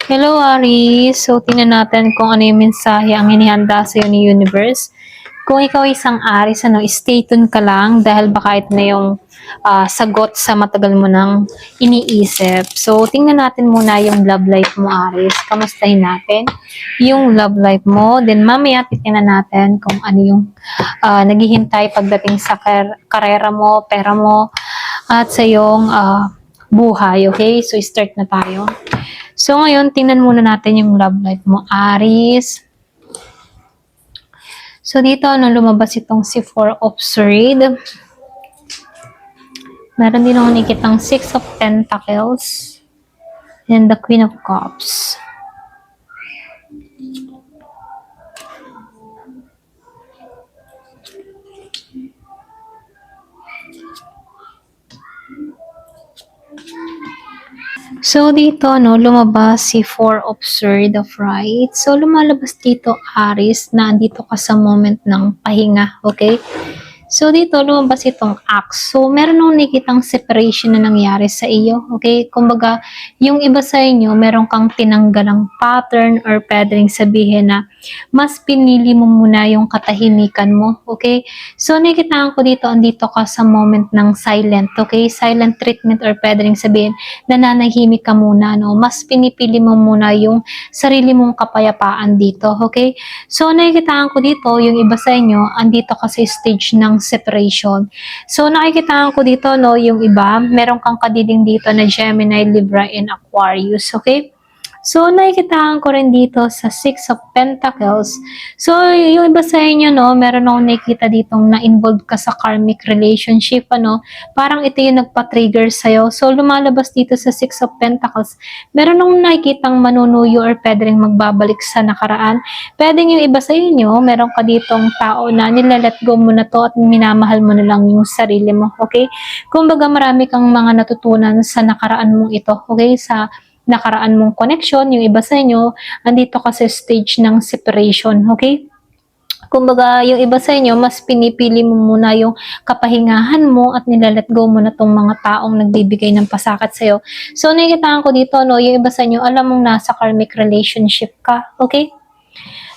Hello, Aries. So, tingnan natin kung ano yung mensahe ang inihanda sa'yo ni Universe. Kung ikaw ay isang Aries, stay tuned ka lang dahil baka ito na yung sagot sa matagal mo nang iniisip. So, tingnan natin muna yung love life mo, Aries. Kamustahin natin yung love life mo. Then, mamaya titingnan natin kung ano yung naghihintay pagdating sa karera mo, pera mo, at sa iyong buhay. Okay? So, start na tayo. So, ngayon, tingnan muna natin yung love life mo, Aries. So, dito, lumabas itong si Four of Swords. Meron din ako nakikitang Six of Pentacles. And the Queen of Cups. So, dito, lumabas si Four of Swords of Right. So, lumalabas dito, Aries, na andito ka sa moment ng pahinga, okay? So, dito, lumabas itong axe. So, meron nung nakikitang separation na nangyari sa iyo, okay? Kumbaga, yung iba sa inyo, meron kang tinanggalang pattern or pwede ring sabihin na mas pinili mo muna yung katahimikan mo, okay? So, nakikitaan ko dito, andito ka sa moment ng silent, okay? Silent treatment or pwede ring sabihin, nananahimik ka muna, no? Mas pinipili mo muna yung sarili mong kapayapaan dito, okay? So, nakikitaan ko dito, yung iba sa inyo, andito ka sa stage ng separation. So, nakikitaan ko dito, no, yung iba, meron kang kadiling dito na Gemini, Libra, and Aquarius, okay? So, nakikitaan ko rin dito sa Six of Pentacles. So, yung iba sa inyo, no, meron akong nakikita ditong na-involved ka sa karmic relationship, ano, parang ito yung nagpa-trigger sa'yo. So, lumalabas dito sa Six of Pentacles, meron akong nakikitang manunuyo or pwede rin magbabalik sa nakaraan. Pwede yung iba sa inyo, meron ka ditong tao na nilalet go mo na to at minamahal mo na lang yung sarili mo, okay? Kumbaga, marami kang mga natutunan sa nakaraan mong ito, okay? Sa nakaraan mong connection, yung iba sa inyo, andito ka sa stage ng separation, okay? Kumbaga, yung iba sa inyo, mas pinipili mo muna yung kapahingahan mo at nilalet go mo na tong mga taong nagbibigay ng pasakit sa'yo. So, nakikitaan ko dito, no, yung iba sa inyo, alam mong nasa karmic relationship ka, okay?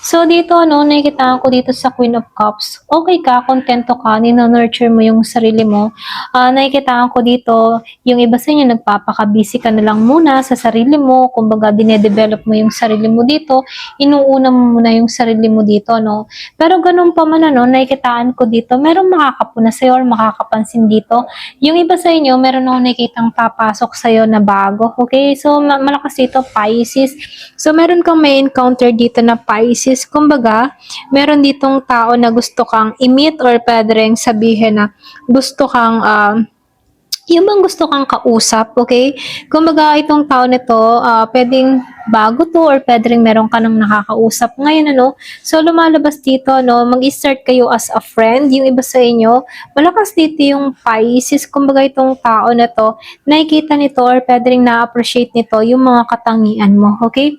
So, dito, nakikitaan ko dito sa Queen of Cups. Okay ka, kontento ka, nurture mo yung sarili mo. Nakikitaan ko dito, yung iba sa inyo, nagpapaka-busy ka na lang muna sa sarili mo. Kumbaga, dinedevelop mo yung sarili mo dito. Inuuna mo muna yung sarili mo dito, no? Pero ganun pa man, nakikitaan ko dito, merong makakapuna sa'yo or makakapansin dito. Yung iba sa inyo, meron akong nakikitang papasok sa'yo na bago. Okay? So, malakas dito, Pisces. So, meron kang may encounter dito na Pisces. Kumbaga, meron ditong tao na gusto kang i-meet or pwede rin sabihin na gusto kang yung bang gusto kang kausap, okay? Kumbaga, itong tao nito, pwedeng bago to or pwede rin meron ka nang nakakausap ngayon, ano? So, lumalabas dito, no? Mag-start kayo as a friend. Yung iba sa inyo, malakas dito yung Pisces. Kumbaga, itong tao na to, nakikita nito or pwede rin na-appreciate nito yung mga katangian mo, okay?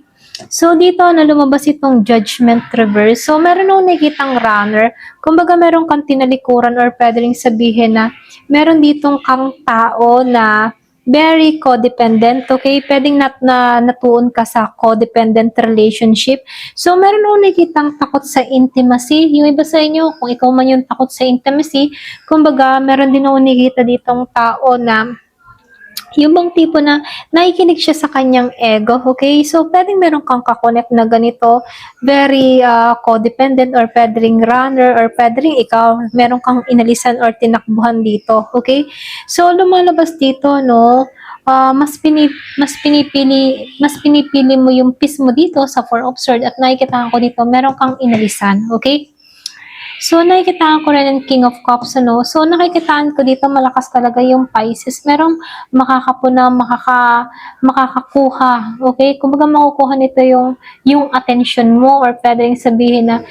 So, dito na lumabas itong Judgment Reverse. So, meron nung nakikitang runner. Kumbaga, meron kang tinalikuran or pwede rin sabihin na meron ditong kang tao na very codependent, okay? Pwedeng natuon ka sa codependent relationship. So, meron nung nakikitang takot sa intimacy. Yung iba sa inyo, kung ikaw man yung takot sa intimacy, kumbaga, meron din nung nakikita ditong tao na yung bang tipo na nakikinig siya sa kanyang ego, okay? So, pwedeng meron kang kakonect na ganito, very codependent or pwedeng runner or pwedeng ikaw, meron kang inalisan or tinakbuhan dito, okay? So, lumalabas dito, no, mas pinipili mo yung peace mo dito sa Four of Swords at nakikita ko dito, meron kang inalisan, okay? So, nakikitaan ko rin ng King of Cups, ano? So, nakikitaan ko dito, malakas talaga yung Pisces. Merong makakapuna, makakakuha, okay? Kumbaga, makukuha nito yung attention mo or pwede rin sabihin na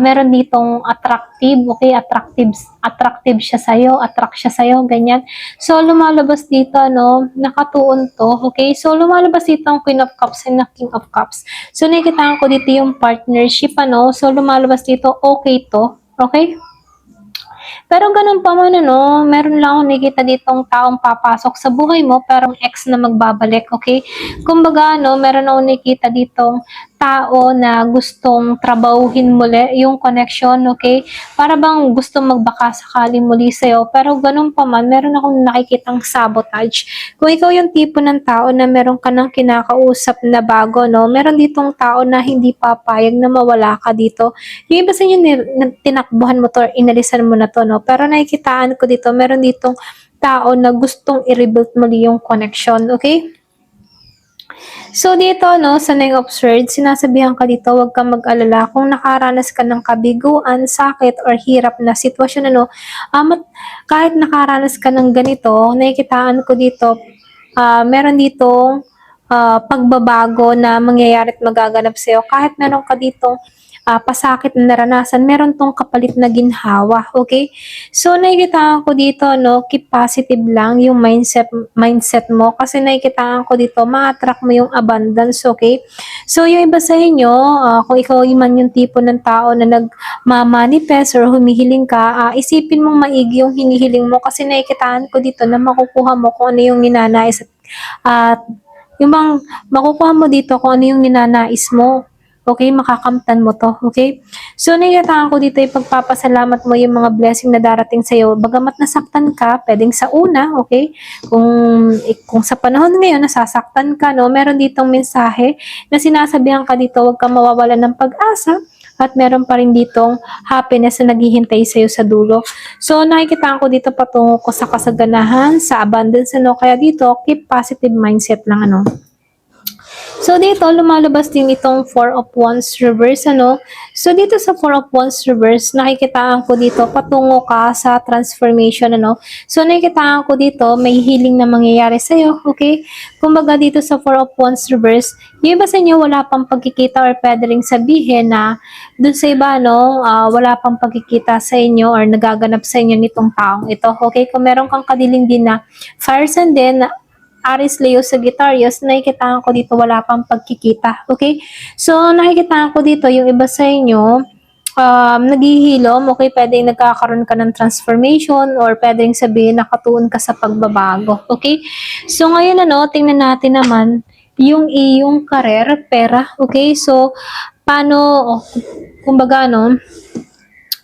meron ditong attractive, okay? Attractive siya sa'yo, attract siya sa'yo, ganyan. So, lumalabas dito, no? Nakatuon to, okay? So, lumalabas dito ang Queen of Cups and ang King of Cups. So, nakikitaan ko dito yung partnership, ano? So, lumalabas dito, okay to. Okay? Pero ganun pa man ano, meron lang akong nakikita ditong taong papasok sa buhay mo pero ex na magbabalik, okay? Kumbaga ano, meron akong nakikita ditong tao na gustong trabahuhin muli yung connection, okay? Para bang gustong magbaka sakali muli sa'yo. Pero ganun pa man, meron akong nakikitang sabotage. Kung ikaw yung tipo ng tao na meron ka ng kinakausap na bago, no? Meron ditong tao na hindi papayag na mawala ka dito. Yung iba sa inyo, tinakbuhan mo to or inalisan mo na to, no? Pero nakikitaan ko dito, meron ditong tao na gustong i-rebuild muli yung connection, okay? So dito, no, sa Nine of Swords, sinasabihan ka dito, huwag kang mag-alala kung nakaranas ka ng kabiguan, sakit, or hirap na sitwasyon, ano, kahit nakaranas ka ng ganito, nakikitaan ko dito, meron ditong pagbabago na mangyayari at magaganap sa'yo. Kahit meron ka ditong pasakit na naranasan, meron tong kapalit na ginhawa, okay? So, nakikita ko dito, no, keep positive lang yung mindset mo kasi nakikita ko dito, ma-attract mo yung abundance, okay? So, yung iba sa inyo, kung ikaw man yung tipo ng tao na nag-manifest or humihiling ka, isipin mong maigi yung hinihiling mo kasi nakikitaan ko dito na makukuha mo kung ano yung ninanais at yung bang makukuha mo dito kung ano yung ninanais mo. Okay, makakamtan mo to, okay? So, nakikitaan ko dito yung pagpapasalamat mo yung mga blessing na darating sa'yo. Bagamat nasaktan ka, pwedeng sa una, okay? Kung sa panahon ngayon, nasasaktan ka, no? Meron ditong mensahe na sinasabihan ka dito, huwag kang mawawalan ng pag-asa at meron pa rin ditong happiness na naghihintay sa'yo sa dulo. So, nakikitaan ko dito patungo ko sa kasaganahan, sa abundance, ano? Kaya dito, keep positive mindset lang, ano? So, dito, lumalabas din itong Four of Wands reverse, ano? So, dito sa Four of Wands reverse, nakikitaan ko dito, patungo ka sa transformation, ano? So, nakikitaan ko dito, may healing na mangyayari sa'yo, okay? Kumbaga dito sa Four of Wands reverse, yung iba sa inyo, wala pang pagkikita or pwede rin sabihin na dun sa iba, no, wala pang pagkikita sa inyo or nagaganap sa inyo nitong taong ito, okay? Kung meron kang kadiling din na fire sign din, Aries, Leo, Sagittarius, nakikita ko dito wala pang pagkikita. Okay? So, nakikita ko dito yung iba sa inyo, naghihilom, okay, pwedeng nagkakaroon ka ng transformation or pwedeng sabihin nakatuon ka sa pagbabago. Okay? So, ngayon ano, tingnan natin naman yung iyong career, pera. Okay? So, paano, kumbaga, no,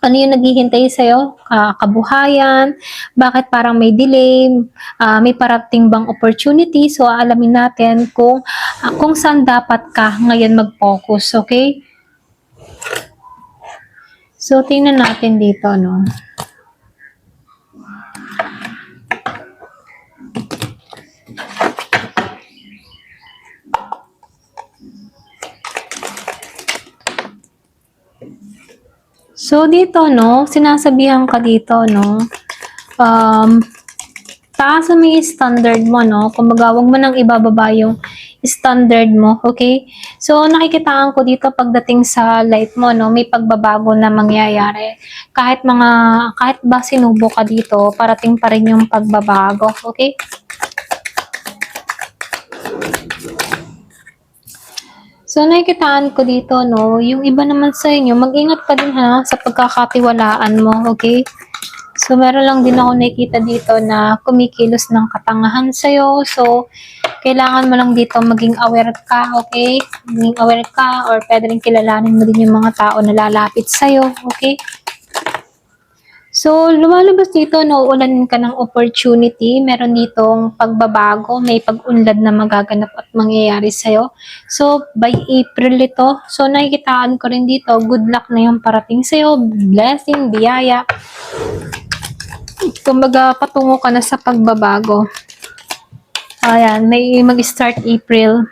ano yung naghihintay sa'yo? Kabuhayan, bakit parang may delay, may parating bang opportunity? So, alamin natin kung saan dapat ka ngayon mag-focus, okay? So, tingnan natin dito, no? So, dito, no, sinasabihan ka dito, no, taas mo yung standard mo, no, kumbaga, wag mo nang ibababa yung standard mo, okay? So, nakikitaan ko dito pagdating sa life mo, no, may pagbabago na mangyayari. Kahit ba sinubo ka dito, parating pa rin yung pagbabago, okay? So, nakikitaan ko dito, no, yung iba naman sa inyo, mag-ingat ka din ha, sa pagkakatiwalaan mo, okay? So, meron lang din ako nakikita dito na kumikilos ng katangahan sa'yo. So, kailangan mo lang dito maging aware ka, okay? Maging aware ka or pwede rin kilalanin mo din yung mga tao na lalapit sa'yo, okay? So, lumalabas dito, nauulan ka ng opportunity, meron ditong pagbabago, may pag-unlad na magaganap at mangyayari sa'yo. So, by April ito, so nakikitaan ko rin dito, good luck na yung parating sa'yo, blessing, biyaya. Kumbaga, patungo ka na sa pagbabago. Ayan, may mag-start April.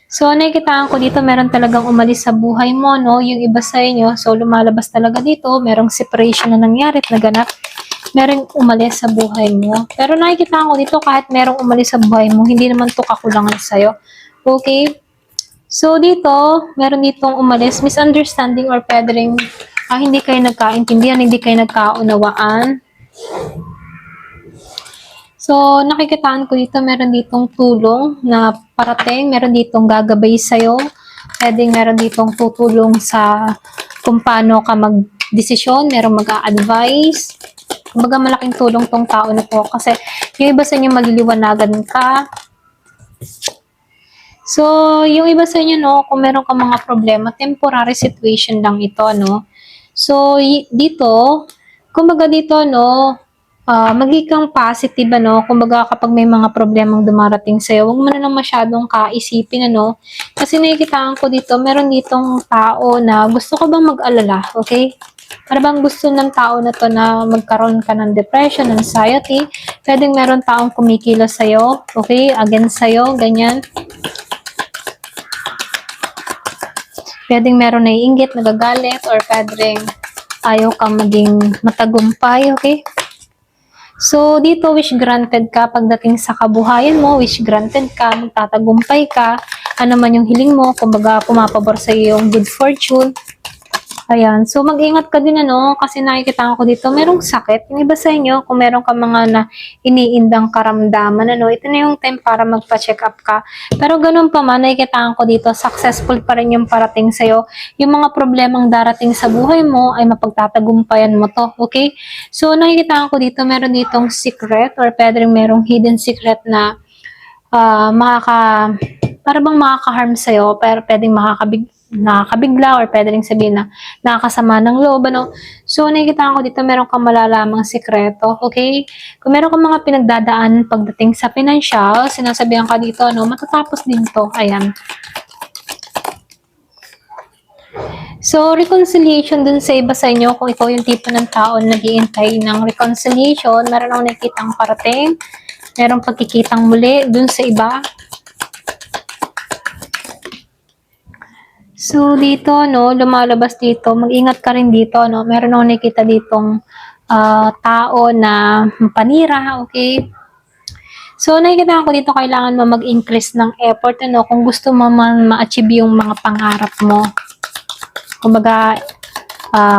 So, nakikitaan ko dito, meron talagang umalis sa buhay mo, no? Yung iba sa inyo, so lumalabas talaga dito, merong separation na nangyari at naganap, merong umalis sa buhay mo. Pero nakikitaan ko dito, kahit merong umalis sa buhay mo, hindi naman to kakulangan sa'yo. Okay? So, dito, meron ditong umalis, misunderstanding or pwede rin, hindi kayo nagkaintindihan, hindi kayo nagkaunawaan. So, nakikitaan ko dito, meron ditong tulong na parating, meron ditong gagabay sa'yo, pwedeng meron ditong tutulong sa kung paano ka desisyon, merong mag-a-advise. Kumbaga malaking tulong tong tao na to kasi yung iba sa inyo maliliwanagan ka. So, yung iba sa inyo, no, kung meron ka mga problema, temporary situation lang ito, no. So, dito, kumbaga dito, no, maging kang positive, ano, kumbaga kapag may mga problemang dumarating sa'yo, huwag mo na lang masyadong kaisipin, ano, kasi nakikitaan ko dito, meron ditong tao na gusto ko bang mag-alala, okay? Para bang gusto ng tao na to na magkaroon ka ng depression, anxiety, pwedeng meron taong kumikilos sa'yo, okay, against sa'yo, ganyan. Pwedeng meron naiinggit, nagagalit, or pwedeng ayaw kang maging matagumpay, okay? So, dito, wish granted ka pagdating sa kabuhayan mo, wish granted ka, magtatagumpay ka, ano man yung hiling mo, kumbaga pumapabor sa iyo yung good fortune. Ayan. So, mag-ingat ka din, ano, kasi nakikita ko dito, merong sakit. Yung iba sa inyo, kung meron ka mga na iniindang karamdaman, ano, ito na yung time para magpa-check up ka. Pero ganun pa man, nakikita ko dito, successful pa rin yung parating sa'yo. Yung mga problemang darating sa buhay mo, ay mapagtatagumpayan mo to, okay? So, nakikita ko dito, meron ditong secret, or pwede rin merong hidden secret na para bang makaka-harm sa'yo, pero pwedeng nakakabigla or pwede rin sabihin na nakakasama ng loob, ano. So, nakikita ko dito, meron kang malalamang sikreto, okay? Kung meron kang mga pinagdadaan pagdating sa financial, sinasabihan ka dito, no, matatapos din to, ayan. So, reconciliation dun sa iba sa inyo, kung ikaw yung tipo ng tao na nag-iintay ng reconciliation, meron akong nakikitang parating, merong pagkikitang muli dun sa iba. So, dito, no, lumalabas dito, mag-ingat ka rin dito, no, meron akong nakikita ditong tao na panira, okay? So, nakikita ko dito, kailangan mo mag-increase ng effort, ano, kung gusto mo ma-achieve yung mga pangarap mo. Kumbaga,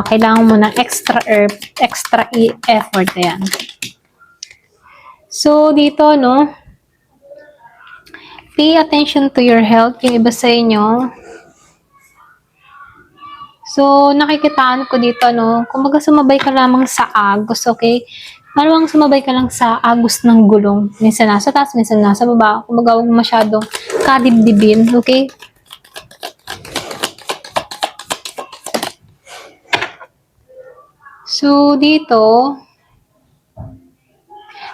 kailangan mo ng extra effort, ayan. So, dito, no, pay attention to your health, yung iba sa inyo. So, nakikitaan ko dito, no, kumbaga sumabay ka lamang sa agos, okay? Parang sumabay ka lang sa agos ng gulong. Minsan nasa taas, minsan nasa baba. Kumbaga huwag masyadong kadibdibin, okay? So, dito,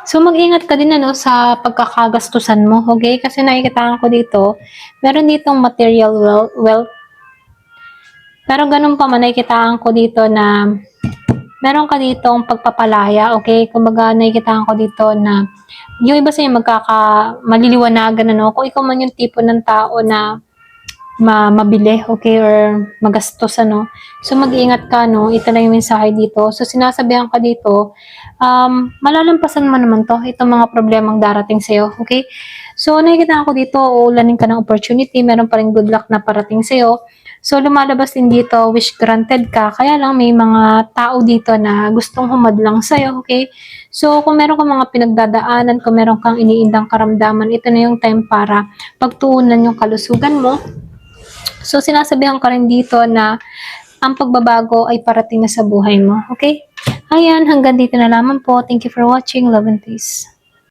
so mag-ingat ka din, ano, sa pagkakagastusan mo, okay? Kasi nakikitaan ko dito, meron ditong material wealth. Pero ganun pa man, nakikitaan ko dito na meron ka ditong pagpapalaya, okay? Kumbaga, nakikitaan ko dito na yung iba sa'yo maliliwanagan, ano? Kung ikaw man yung tipo ng tao na mabili, okay? Or magastos, ano? So, mag-iingat ka, no? Ito na yung mensahe dito. So, sinasabihan ka dito, malalampasan mo naman to, itong mga problemang darating sa'yo, okay? So, nakikita ko dito, uulanin ka ng opportunity, meron pa rin good luck na parating sa'yo. So, lumalabas din dito, wish granted ka. Kaya lang, may mga tao dito na gustong humadlang sa'yo, okay? So, kung meron kang mga pinagdadaanan, kung meron kang iniindang karamdaman, ito na yung time para pagtuunan yung kalusugan mo. So, sinasabihan ka rin dito na ang pagbabago ay parating na sa buhay mo, okay? Ayan, hanggang dito na lamang po. Thank you for watching. Love and peace.